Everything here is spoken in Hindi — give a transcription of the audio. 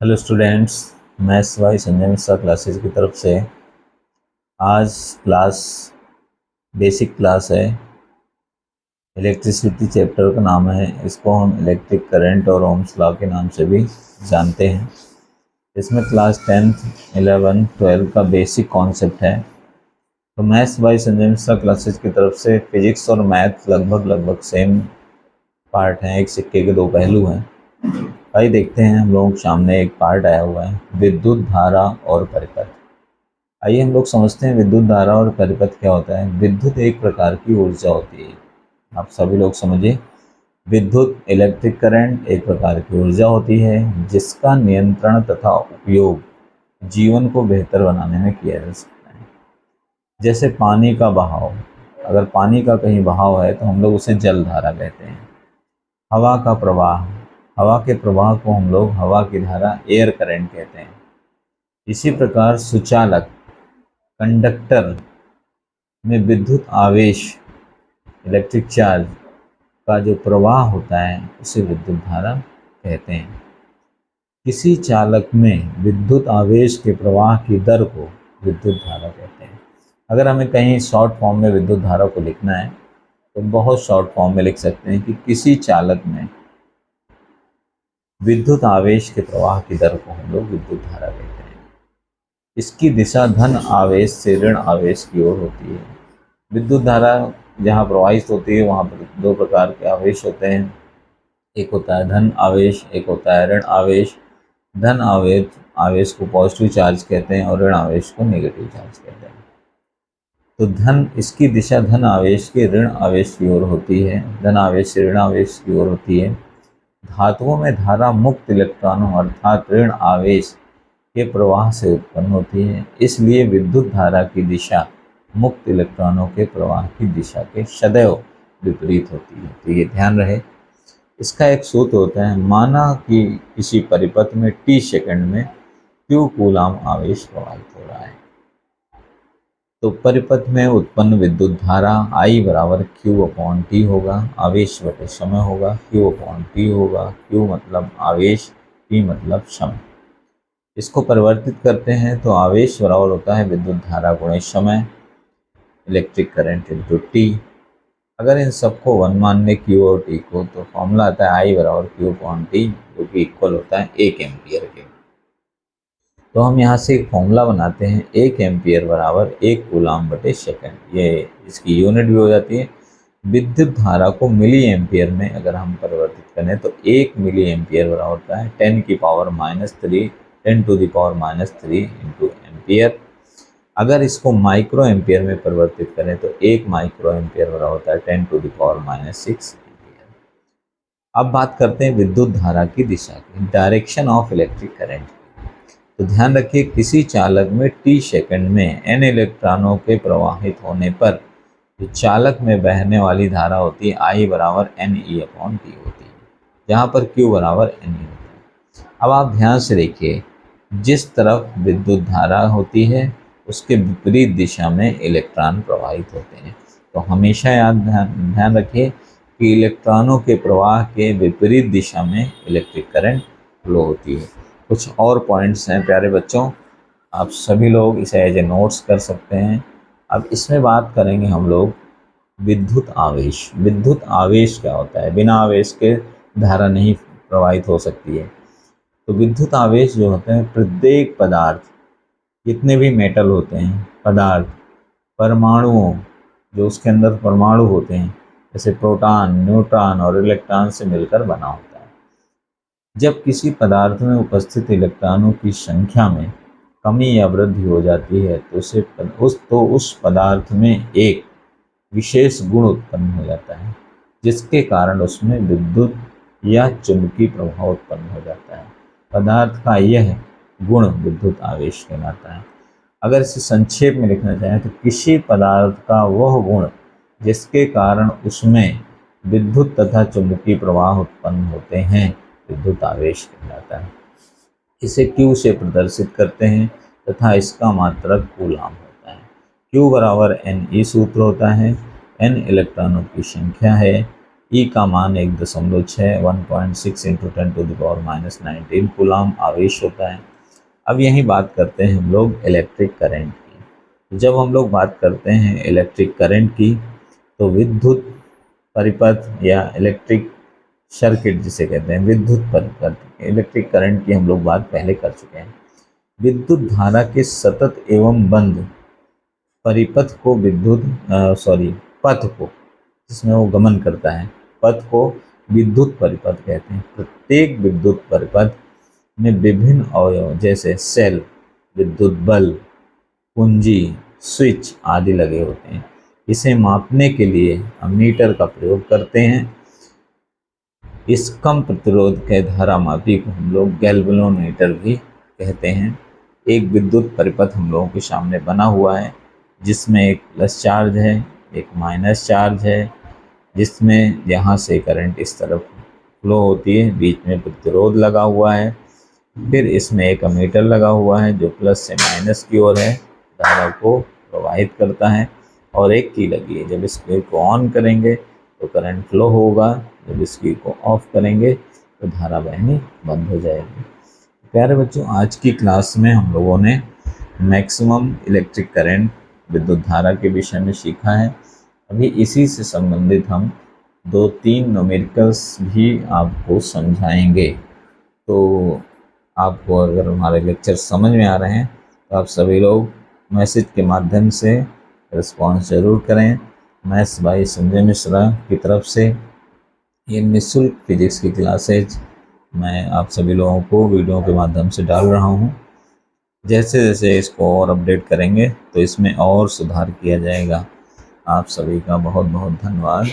Hello students. Maths Y Sanjay Mishra classes की तरफ से आज क्लास बेसिक क्लास है। इलेक्ट्रिसिटी चैप्टर का नाम है। इसको हम इलेक्ट्रिक करंट और ओम्स लॉ के नाम से भी जानते हैं। इसमें क्लास 10th 11 12 का बेसिक कॉन्सेप्ट है। तो maths Y Sanjay Mishra classes की तरफ से फिजिक्स और मैथ लगभग सेम पार्ट हैं, एक सिक्के के दो पहलू हैं। भाई देखते हैं, हम लोग सामने एक पार्ट आया हुआ है, विद्युत धारा और परिपथ। आइए हम लोग समझते हैं विद्युत धारा और परिपथ क्या होता है। विद्युत एक प्रकार की ऊर्जा होती है। आप सभी लोग समझिए, विद्युत इलेक्ट्रिक करंट एक प्रकार की ऊर्जा होती है जिसका नियंत्रण तथा उपयोग जीवन को बेहतर बनाने में किया जा सकता है। जैसे पानी का बहाव, अगर पानी का कहीं बहाव है तो हम लोग उसे जल धारा कहते हैं। हवा का प्रवाह, हवा के प्रवाह को हम लोग हवा की धारा एयर करंट कहते हैं। इसी प्रकार सुचालक कंडक्टर में विद्युत आवेश इलेक्ट्रिक चार्ज का जो प्रवाह होता है उसे विद्युत धारा कहते हैं। किसी चालक में विद्युत आवेश के प्रवाह की दर को विद्युत धारा कहते हैं। अगर हमें कहीं शॉर्ट फॉर्म में विद्युत धारा को लिखना है तो बहुत शॉर्ट फॉर्म में लिख सकते हैं कि किसी चालक में विद्युत आवेश के प्रवाह की दर को हम लोग विद्युत धारा कहते हैं। इसकी दिशा धन आवेश से ऋण आवेश की ओर होती है। विद्युत धारा जहाँ प्रवाहित होती है वहाँ पर दो प्रकार के आवेश होते हैं। एक होता है धन आवेश, एक होता है ऋण आवेश। धन आवेश को पॉजिटिव चार्ज कहते हैं और ऋण आवेश को नेगेटिव चार्ज कहते हैं। तो धन, इसकी दिशा धन आवेश के ऋण आवेश की ओर होती है, धन आवेश से ऋण आवेश की ओर होती है। धातुओं में धारा मुक्त इलेक्ट्रॉनों अर्थात ऋण आवेश के प्रवाह से उत्पन्न होती है। इसलिए विद्युत धारा की दिशा मुक्त इलेक्ट्रॉनों के प्रवाह की दिशा के सदैव विपरीत होती है। तो ये ध्यान रहे। इसका एक सूत्र होता है, माना कि किसी परिपथ में t सेकंड में q कूलाम आवेश प्रवाहित हो रहा है, तो परिपथ में उत्पन्न विद्युत धारा I बराबर Q/T होगा। आवेश बटे समय होगा, Q/T होगा। Q मतलब आवेश, T मतलब समय। इसको परिवर्तित करते हैं तो आवेश बराबर होता है विद्युत धारा गुणे समय, इलेक्ट्रिक करंट इंटू टी। अगर इन सबको वन मान लें Q और T को, तो फॉर्मूला आता है I बराबर Q/T, जो कि इक्वल होता है 1 एम्पियर के। तो हम यहाँ से एक फॉर्मूला बनाते हैं, 1 एम्पियर बराबर 1 कूलाम बटे सेकंड। ये इसकी यूनिट भी हो जाती है। विद्युत धारा को मिली एम्पियर में अगर हम परिवर्तित करें तो 1 मिली एम्पियर बराबर होता है 10 की power -3 10 to the power -3 into ampere. अगर इसको माइक्रो एम्पियर में परिवर्तित करें तो 1 माइक्रो एम्पियर बराबर होता है 10 टू द पावर -6 एम्पियर। अब बात करते हैं विद्युत धारा की दिशा की, डायरेक्शन ऑफ इलेक्ट्रिक करंट। तो ध्यान रखिए, किसी चालक में t सेकंड में n इलेक्ट्रॉनों के प्रवाहित होने पर जो चालक में बहने वाली धारा होती है I बराबर NE/T होती है, जहाँ पर Q बराबर NE होता है। अब आप ध्यान से देखिए, जिस तरफ विद्युत धारा होती है उसके विपरीत दिशा में इलेक्ट्रॉन प्रवाहित होते हैं। तो हमेशा ध्यान रखिए कि इलेक्ट्रॉनों के प्रवाह के विपरीत दिशा में इलेक्ट्रिक करंट फ्लो होती है। कुछ और पॉइंट्स हैं प्यारे बच्चों, आप सभी लोग इसे एज ए नोट्स कर सकते हैं। अब इसमें बात करेंगे हम लोग विद्युत आवेश। विद्युत आवेश क्या होता है? बिना आवेश के धारा नहीं प्रवाहित हो सकती है। तो विद्युत आवेश जो होते हैं, प्रत्येक पदार्थ, जितने भी मेटल होते हैं, पदार्थ, परमाणुओं, जो उसके अंदर परमाणु होते हैं, जैसे प्रोटॉन, न्यूट्रॉन और इलेक्ट्रॉन से मिलकर बना होता है। जब किसी पदार्थ में उपस्थित इलेक्ट्रॉनों की संख्या में कमी या वृद्धि हो जाती है तो उस पदार्थ में एक विशेष गुण उत्पन्न हो जाता है, जिसके कारण उसमें विद्युत या चुंबकीय प्रभाव उत्पन्न हो जाता है। पदार्थ का यह गुण विद्युत आवेश कहलाता है। अगर इसे संक्षेप में लिखना चाहें तो किसी पदार्थ का वह गुण जिसके कारण उसमें विद्युत तथा चुंबकीय प्रवाह उत्पन्न होते हैं विद्युत आवेश कहलाता है। इसे Q से प्रदर्शित करते हैं तथा इसका मात्रक कूलाम होता है। Q बराबर NE सूत्र होता है। N इलेक्ट्रॉनों की संख्या है, ई का मान 1.6 1.6 इंटू 10⁻⁻19 कूलाम आवेश होता है। अब यही बात करते हैं हम लोग इलेक्ट्रिक करंट की। जब हम लोग बात करते हैं इलेक्ट्रिक करंट की तो विद्युत परिपथ या इलेक्ट्रिक सर्किट जिसे कहते हैं, विद्युत परिपथ, इलेक्ट्रिक करंट की हम लोग बात पहले कर चुके हैं। विद्युत धारा के सतत एवं बंद परिपथ को पथ को, जिसमें वो गमन करता है, पथ को विद्युत परिपथ कहते हैं। प्रत्येक विद्युत परिपथ में विभिन्न अवयव जैसे सेल, विद्युत बल्ब, कुंजी, स्विच आदि लगे होते हैं। इसे मापने के लिए अमीटर का प्रयोग करते हैं। इस कम प्रतिरोध के धारामापी को हम लोग गैल्वेनोमीटर भी कहते हैं। एक विद्युत परिपथ हम लोगों के सामने बना हुआ है, जिसमें एक प्लस चार्ज है, एक माइनस चार्ज है, जिसमें यहाँ से करंट इस तरफ फ्लो होती है, बीच में प्रतिरोध लगा हुआ है। फिर इसमें एक अमीटर लगा हुआ है जो प्लस से माइनस की ओर है, धारा को प्रवाहित करता है, और एक की लगी है। जब इसको को ऑन करेंगे तो करंट फ्लो होगा, जब इसकी को ऑफ करेंगे तो धारा बहनी बंद हो जाएगी। प्यारे बच्चों, आज की क्लास में हम लोगों ने मैक्सिमम इलेक्ट्रिक करंट, विद्युत धारा के विषय में सीखा है। अभी इसी से संबंधित हम 2-3 न्यूमेरिकल्स भी आपको समझाएंगे। तो आपको अगर हमारे लेक्चर समझ में आ रहे हैं तो आप सभी लोग मैसेज के माध्यम से रिस्पॉन्स ज़रूर करें। मैथ्स बाय संजय मिश्रा की तरफ से ये निःशुल्क फिजिक्स की क्लासेज मैं आप सभी लोगों को वीडियो के माध्यम से डाल रहा हूँ। जैसे जैसे इसको और अपडेट करेंगे तो इसमें और सुधार किया जाएगा। आप सभी का बहुत बहुत धन्यवाद।